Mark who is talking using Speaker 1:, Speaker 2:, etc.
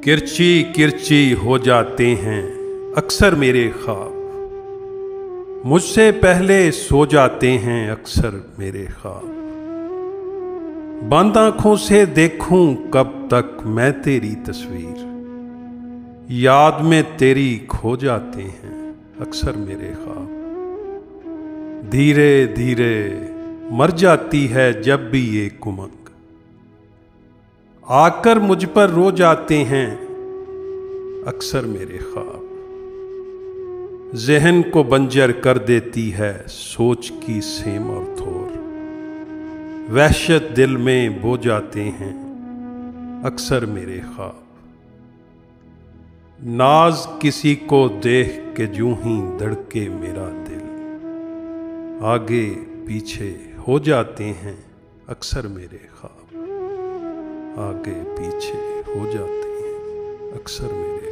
Speaker 1: किरची किरची हो जाते हैं अक्सर मेरे ख्वाब, मुझसे पहले सो जाते हैं अक्सर मेरे ख्वाब। बंद आंखों से देखूं कब तक मैं तेरी तस्वीर, याद में तेरी खो जाते हैं अक्सर मेरे ख्वाब। धीरे धीरे मर जाती है जब भी ये उमंग, आकर मुझ पर रो जाते हैं अक्सर मेरे ख्वाब। ज़हन को बंजर कर देती है सोच की सेम और थोर, वहशत दिल में बो जाते हैं अक्सर मेरे ख्वाब। नाज किसी को देख के यूं ही धड़के मेरा दिल, आगे पीछे हो जाते हैं अक्सर मेरे ख्वाब। आगे पीछे हो जाते हैं अक्सर मेरे